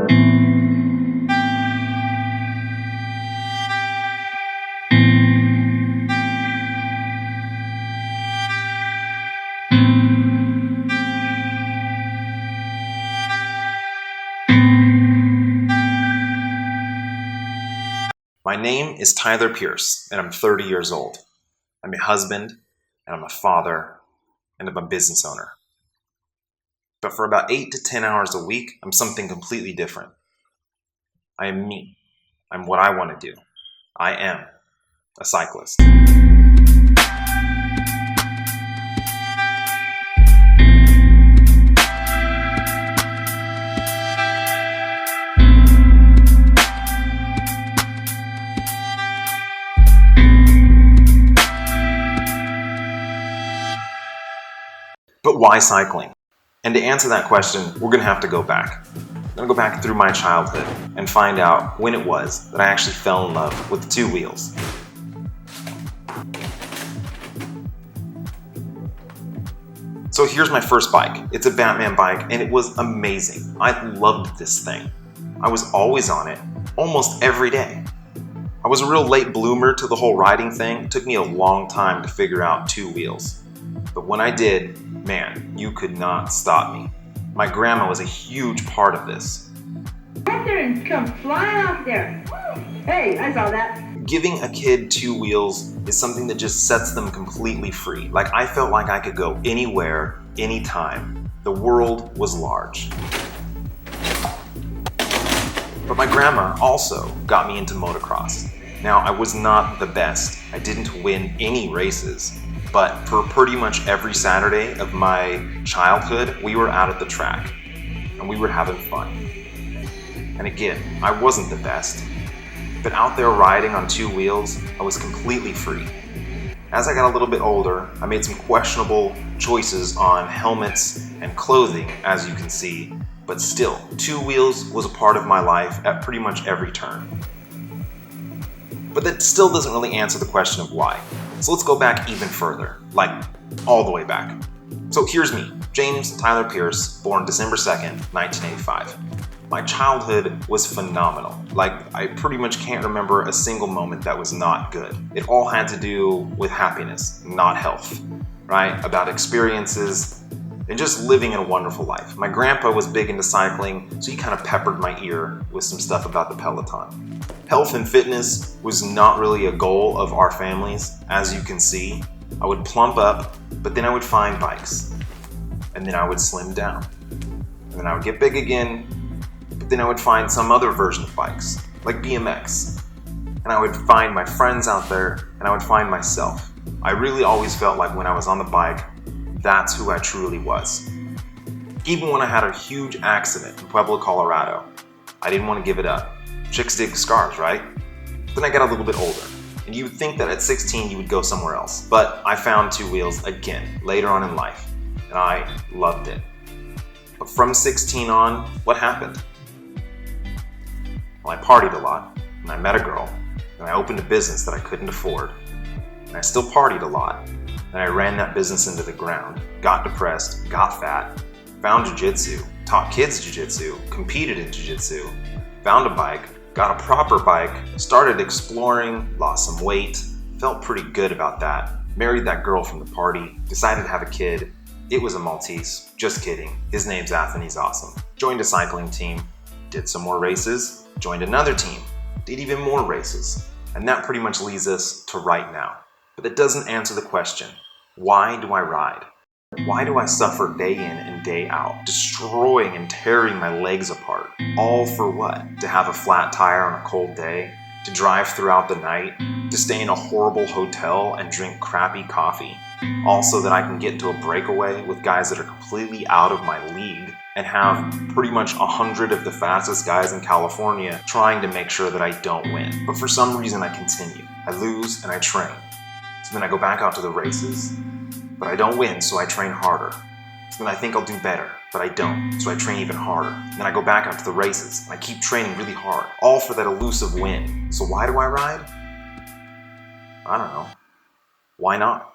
My name is Tyler Pierce, and I'm 30 years old. I'm a husband, and I'm a father, and I'm a business owner. But for about 8 to 10 hours a week, I'm something completely different. I am me. I'm what I want to do. I am a cyclist. But why cycling? And to answer that question, we're going to have to go back. I'm going to go back through my childhood and find out when it was that I actually fell in love with two wheels. So here's my first bike. It's a Batman bike, and it was amazing. I loved this thing. I was always on it, almost every day. I was a real late bloomer to the whole riding thing. It took me a long time to figure out two wheels. But when I did, man, you could not stop me. My grandma was a huge part of this. Catherine, come flying off there. Hey, I saw that. Giving a kid two wheels is something that just sets them completely free. Like, I felt like I could go anywhere, anytime. The world was large. But my grandma also got me into motocross. Now, I was not the best. I didn't win any races. But for pretty much every Saturday of my childhood, we were out at the track and we were having fun. And again, I wasn't the best, but out there riding on two wheels, I was completely free. As I got a little bit older, I made some questionable choices on helmets and clothing, as you can see, but still, two wheels was a part of my life at pretty much every turn. But that still doesn't really answer the question of why. So let's go back even further, like all the way back. So here's me, James Tyler Pierce, born December 2nd, 1985. My childhood was phenomenal. Like, I pretty much can't remember a single moment that was not good. It all had to do with happiness, not health, right? About experiences and just living a wonderful life. My grandpa was big into cycling, so he kind of peppered my ear with some stuff about the Peloton. Health and fitness was not really a goal of our families. As you can see, I would plump up, but then I would find bikes. And then I would slim down. And then I would get big again, but then I would find some other version of bikes, like BMX. And I would find my friends out there, and I would find myself. I really always felt like when I was on the bike, that's who I truly was. Even when I had a huge accident in Pueblo, Colorado, I didn't want to give it up. Chicks dig scars, right? Then I got a little bit older, and you would think that at 16 you would go somewhere else, but I found two wheels again later on in life, and I loved it. But from 16 on, what happened? Well, I partied a lot, and I met a girl, and I opened a business that I couldn't afford, and I still partied a lot, and I ran that business into the ground, got depressed, got fat, found jiu-jitsu, taught kids jiu-jitsu, competed in jiu-jitsu, found a bike, got a proper bike, started exploring, lost some weight, felt pretty good about that, married that girl from the party, decided to have a kid. It was a Maltese, just kidding. His name's Athen, he's awesome. Joined a cycling team, did some more races, joined another team, did even more races. And that pretty much leads us to right now. But that doesn't answer the question, why do I ride? Why do I suffer day in and day out, destroying and tearing my legs apart? All for what? To have a flat tire on a cold day? To drive throughout the night? To stay in a horrible hotel and drink crappy coffee? Also that I can get into a breakaway with guys that are completely out of my league and have pretty much 100 of the fastest guys in California trying to make sure that I don't win. But for some reason I continue. I lose and I train. So then I go back out to the races. But I don't win, so I train harder. So then I think I'll do better, but I don't, so I train even harder. Then I go back out to the races, and I keep training really hard, all for that elusive win. So why do I ride? I don't know. Why not?